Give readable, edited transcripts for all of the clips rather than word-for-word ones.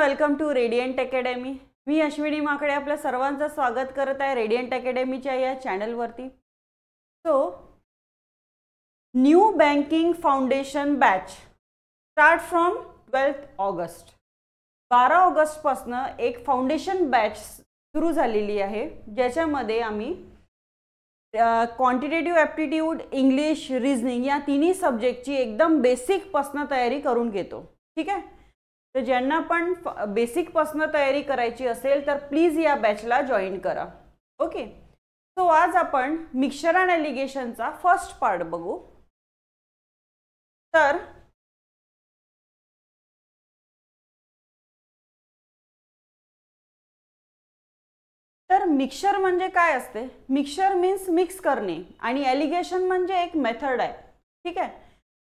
Welcome to Radiant Academy. मी अश्विनी माकडे आपल्या सर्वांचं स्वागत करत आहे रेडियंट अकॅडमीच्या या चॅनलवरती। So new banking foundation batch start from 12 August. 12 August पासून एक फाउंडेशन बॅच सुरू झालेली आहे, ज्याच्यामध्ये आम्ही क्वांटिटेटिव्ह ॲप्टिट्यूड, इंग्लिश, रिजनिंग या तिन्ही सब्जेक्टची एकदम बेसिक पासून तयारी करून घेतो। ठीक आहे, तर ज्यांना पण बेसिक पासून तयारी करायची असेल तर प्लीज या बॅचला जॉईन करा। ओके, सो आज आपण मिक्सचर अँड एलिगेशनचा फर्स्ट पार्ट बघू। तर मिक्सचर म्हणजे काय असते? मिक्सचर मीन्स मिक्स करणे आणि एलिगेशन म्हणजे एक मेथड आहे। ठीक आहे,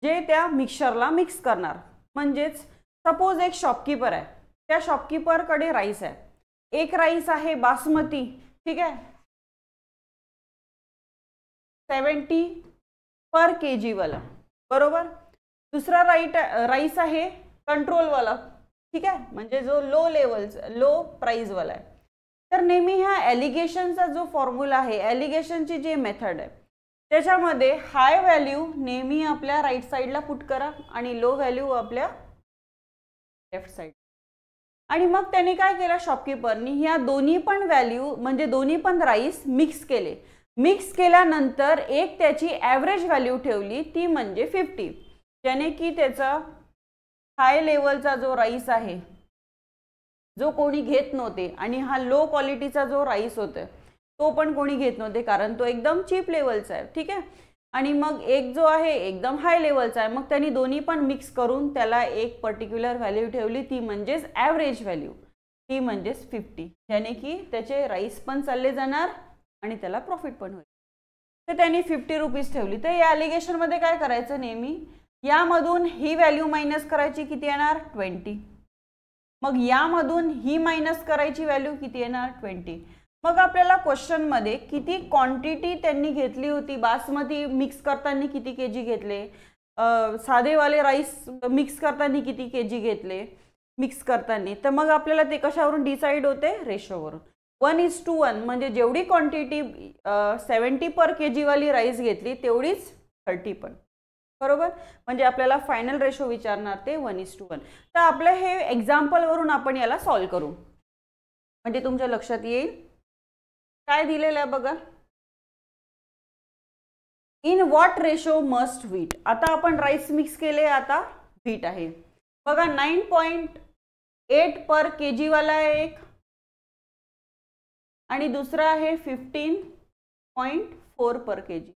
जे त्या मिक्सचरला मिक्स करणार। म्हणजेच सपोज एक शॉपकीपर आहे, त्या शॉपकीपरकडे राईस आहे, एक राईस आहे बासमती, ठीक आहे, 70 पर kg वाला, बरोबर। दुसरा राईस आहे कंट्रोल वाला, ठीक आहे, म्हणजे जो लो प्राइस वाला आहे। तर नेहमी ह्या एलिगेशनचा जो फॉर्म्युला आहे, एलिगेशनची जी मेथड आहे, त्याच्यामध्ये हाय व्हॅल्यू नेहमी आपल्या राईट साईडला पुट करा आणि लो व्हॅल्यू आपल्या लेफ्ट साइड। आणि मग त्याने काय केलं, शॉपकीपरनी ह्या दोन्ही पण व्हॅल्यू म्हणजे दोन्ही पण राईस मिक्स केले। मिक्स केल्यानंतर एक त्याची ॲव्हरेज व्हॅल्यू ठेवली, ती म्हणजे 50, ज्याने की त्याचा हाय लेवलचा जो राईस आहे, जो कोणी घेत नव्हते, आणि हा लो क्वालिटीचा जो राईस होता तो पण कोणी घेत नव्हते, कारण तो एकदम चीप लेवलचा आहे। ठीक आहे, आणि मग एक जो आहे एकदम हाय लेवलचा आहे, मग त्यांनी दोन्ही पण मिक्स करून त्याला एक पर्टिक्युलर व्हॅल्यू ठेवली, ती म्हणजेच ॲव्हरेज व्हॅल्यू, ती म्हणजेच 50, ज्याने की त्याचे राईस पण चालले जाणार आणि त्याला प्रॉफिट पण होईल। तर त्यांनी 50 रुपीज ठेवली। तर या एलिगेशनमध्ये काय करायचं, नेहमी यामधून ही व्हॅल्यू मायनस करायची, किती येणार 20, मग यामधून ही मायनस करायची व्हॅल्यू किती येणार 20। मग आपल्याला क्वेश्चन मध्ये किती क्वांटिटी त्यांनी घेतली होती, बासमती मिक्स करताना किती केजी घेतले, साधेवाले राईस मिक्स करताना किती केजी घेतले मिक्स करताना, तर मग आपल्याला ते कशावरून डिसाइड होते, रेशोवरून। 1:1 म्हणजे जेवढी क्वांटिटी 70 पर kg वाली राईस घेतली तेवढीच 30 पण, बरोबर। म्हणजे आपल्याला फायनल रेशो विचारणार ते 1:1। तर आपलं हे एक्झाम्पल वरून आपण याला सॉल्व करू, म्हणजे तुमच्या लक्षात येईल काय दिलेलं आहे बघा। In what ratio must wheat. आता आपण राईस मिक्स केले, आता व्हीट आहे बघा, 9.8 पर kg वाला आहे एक, आणि दुसरा आहे 15.4 पर kg,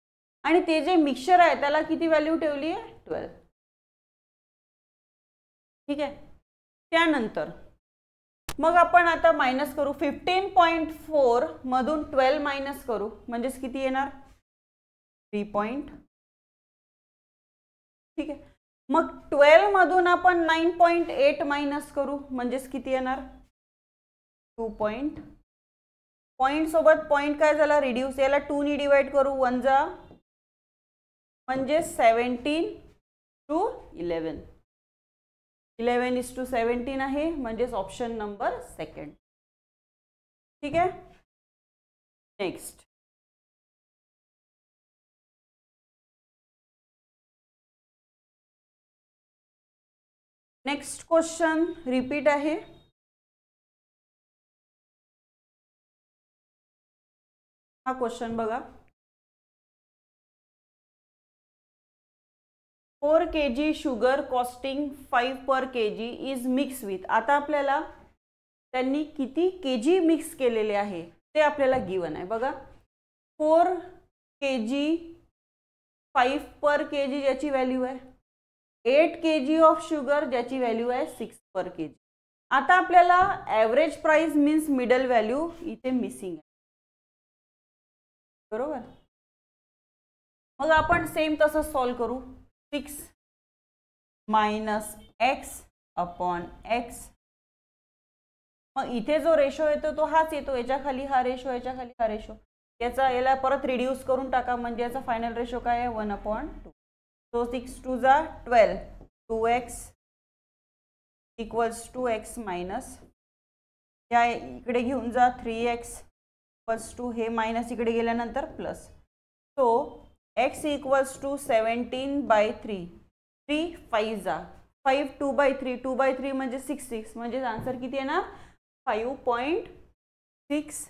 आणि ते जे मिक्सचर आहे त्याला किती व्हॅल्यू ठेवली आहे, 12। ठीक आहे, त्यानंतर मग आपण आता मायनस करू, 15.4 मधून 12 मायनस करू, म्हणजेच किती येणार 3. ठीक आहे, मग 12 मधून आपण 9.8 मायनस करू, म्हणजेच किती येणार 2. पॉइंट सोबत पॉइंट काय झाला, रिड्यूस, याला 2 ने डिवाइड करू, 1 जा म्हणजे 17 to 11, 11:17 आहे, म्हणजेच ऑप्शन नंबर 2। ठीक आहे, नेक्स्ट क्वेश्चन रिपीट आहे। हा क्वेश्चन बघा, 4 kg sugar costing 5 per kg is mix with. आता आपल्याला त्यांनी किती केजी मिक्स केलेले आहे ते आपल्याला गिवन आहे बघा। 4 kg 5 पर kg ज्याची व्हॅल्यू आहे, 8 kg ऑफ शुगर ज्याची व्हॅल्यू आहे 6 पर kg। आता आपल्याला average price means middle value इथे मिसिंग आहे, बरोबर। मग आपण सेम तसं सॉल्व करू, 6 मायनस x अपॉन x, मग इथे जो रेशो येतो तो हाच येतो, याच्या खाली हा रेशो, याच्या खाली हा रेशो, याला परत रिड्यूस करून टाका, म्हणजे याचा फायनल रेशो काय आहे 1/2। सो 6 2 जा 12, 2x equals to x minus, या इकडे घेऊन जा 3x इक्वल्स टू हे मायनस इकडे गेल्यानंतर plus. So x equals to 17/3. 3 5 जा 5 2/3 2/3 म्हणजे 6 म्हणजे आन्सर किती येणार 5.6.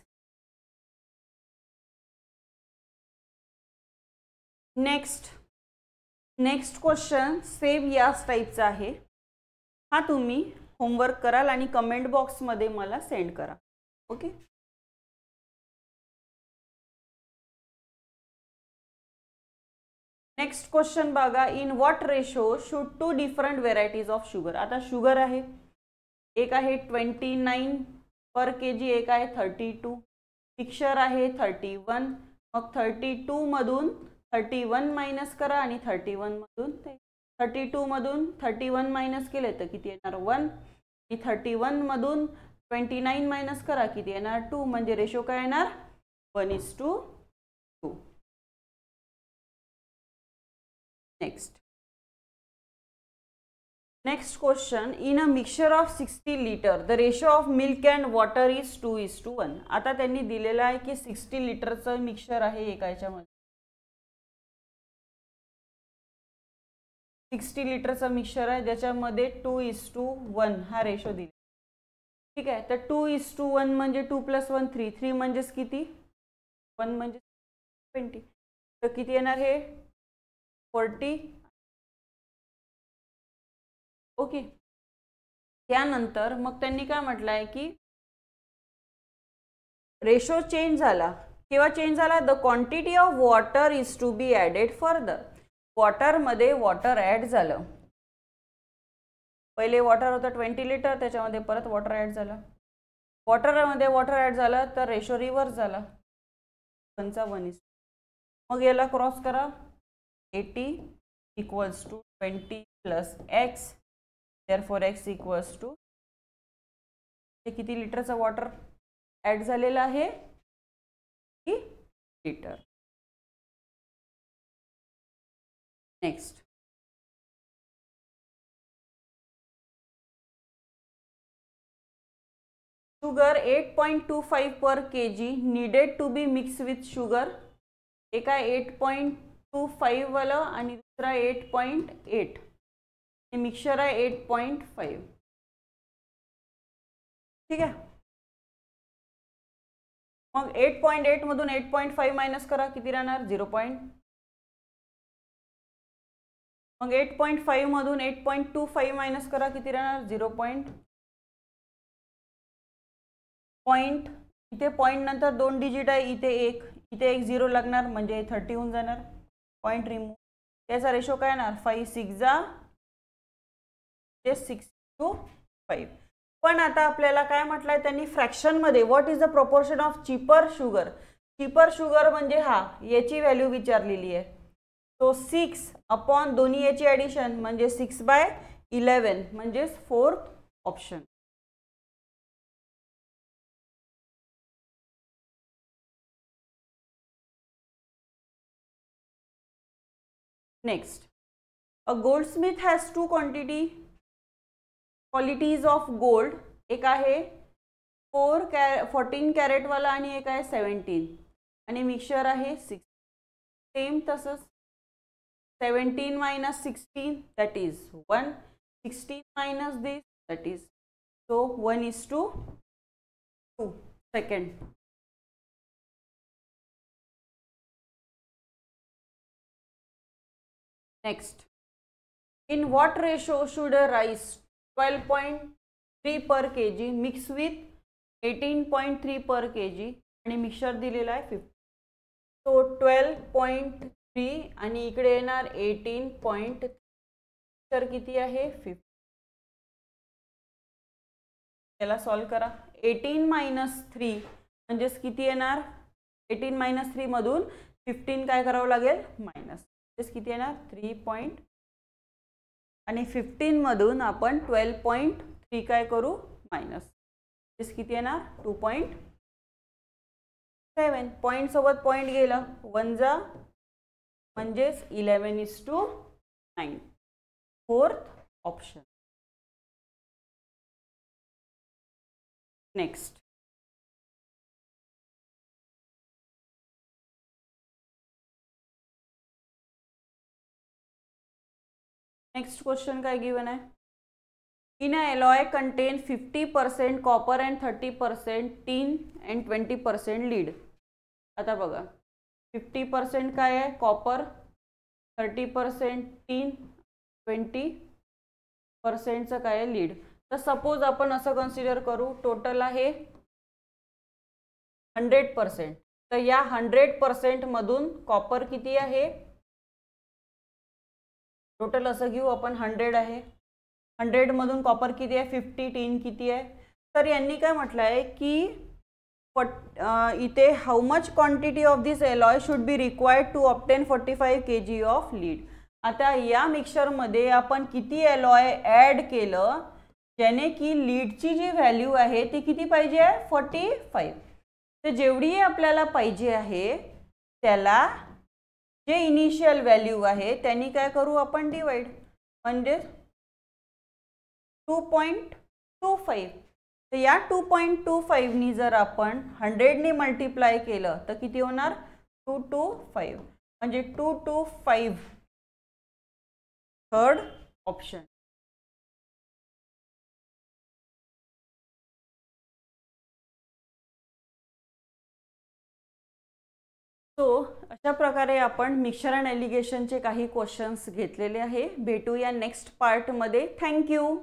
नेक्स्ट क्वेश्चन सेम याच टाईपचा आहे. हा तुम्ही होमवर्क कराल आणि कमेंट बॉक्समध्ये मला सेंड करा. ओके. नेक्स्ट क्वेश्चन बघा. In what ratio should 2 different varieties of sugar. आता शुगर आहे, एक आहे 29 पर kg, एक आहे 32. मिक्सचर आहे 31. मग 32 मधून 31 मायनस करा आणि 31 मधून 32 मधून 31 मायनस केले तर किती येणार 1. आणि 31 मधून 29 मायनस करा किती येणार 2. म्हणजे रेशो काय येणार 1:2. Next question. In a mixture of 60 litre the ratio of milk and water is 2:1. आता त्यांनी दिलेलं आहे की 60 लिटरचं मिक्सचर आहे एका याच्यामध्ये, 60 लिटरचं मिक्सचर आहे ज्याच्यामध्ये 2:1 हा रेशो दिला. ठीक आहे. तर 2:1 म्हणजे 2 + 1 3. 3 म्हणजेच किती 1 म्हणजे 20. तर किती येणार हे 40. ओके. त्यानंतर मग त्यांनी काय म्हटलं आहे की रेशो चेंज झाला. केव्हा चेंज झाला. The quantity of water is to be added further. वॉटरमध्ये वॉटर ॲड झालं. पहिले वॉटर होतं 20 लिटर, त्याच्यामध्ये परत वॉटर ॲड झालं. वॉटरमध्ये वॉटर ॲड झालं तर रेशो रिव्हर्स झाला 1:1. मग याला क्रॉस करा. 80 equals to 20 + x. therefore x equals to किती लिटरचं वॉटर ॲड झालेलं आहे litre. Next. Sugar 8.25 per kg needed to be mixed with sugar. एक आहे 8.25 वाला आणि दुसरा 8.8. मिक्सचर आहे 8.5. ठीक आहे. मग 8.8 मधून 8.5 मायनस करा किती राहणार 0. मग 8.5 मधून 8.25 मायनस करा किती राहणार 0. पॉइंट इथे पॉइंट नंतर 2 डिजिट आहे, इथे एक 0 लागणार म्हणजे 30 होऊन जाणार. Point remove. त्याचा रेशो काय येणार 5 6 जा 6:5. पण आता आपल्याला काय म्हटलंय त्यांनी फ्रॅक्शनमध्ये what is the proportion of cheaper sugar. Cheaper sugar म्हणजे हा याची व्हॅल्यू विचारलेली आहे. सो 6 अपॉन दोन्ही याची ॲडिशन म्हणजे 6/11 म्हणजेच 4th option. Next. A Goldsmith has 2 qualities of gold. एक आहे 14 कॅरेट वाला आणि एक आहे 17 आणि मिक्सचर आहे 6. सेम तसंच 17 - 16 that is 1. 16 - this that is so 1:2. Second. Next. In what ratio should a rice 12.3 per kg mix with 18.3 per kg आणि मिक्सचर दिलेला आहे 50. सो 12.3 आणि इकडे येणार 18.3. तर किती आहे 50. त्याला सॉल्व करा. 18 - 3 म्हणजेच किती येणार 18 - 3 मधून 15 काय करावं लागेल मायनस. म्हणजेच किती येणार 3. आणि 15 मधून आपण 12.3 काय करू मायनस. म्हणजेच किती येणार 2.7. पॉईंट सोबत पॉईंट गेला 1 जा म्हणजेच 11:9. 4th option. नेक्स्ट क्वेश्चन काय गिवन आहे? In a alloy content 50% copper and 30% tin and 20% lead. आता बघा 50% काय आहे? कॉपर, 30% टीन, 20%चं काय आहे? लीड. तर सपोज आपण असं कन्सिडर करू, टोटल आहे 100%. तर या 100% मधून कॉपर किती आहे? टोटल असं घेऊ आपण 100 आहे. 100 मधून कॉपर किती आहे? 50. टीन किती आहे? तर यांनी काय म्हटलं आहे की इथे how much quantity of this alloy should be required to obtain 45 kg of lead. आता या मिक्सचरमध्ये आपण किती एलॉय ॲड केलं ज्याने की लीडची जी व्हॅल्यू आहे ती किती पाहिजे आहे? 45. तर जेवढी आपल्याला पाहिजे आहे त्याला जे इनिशियल व्हॅल्यू आहे त्यांनी काय करू आपण? डिवाइड. म्हणजे 2.25. तर या 2.25 नी जर आपण 100 नी मल्टिप्लाय केलं तर किती होणार? 225. म्हणजे 225 थर्ड ऑप्शन. सो अशा प्रकारे आपण मिक्सचर अँड एलिगेशनचे काही क्वेश्चन्स घेतलेले आहे. भेटूया नेक्स्ट पार्टमध्ये. थँक्यू.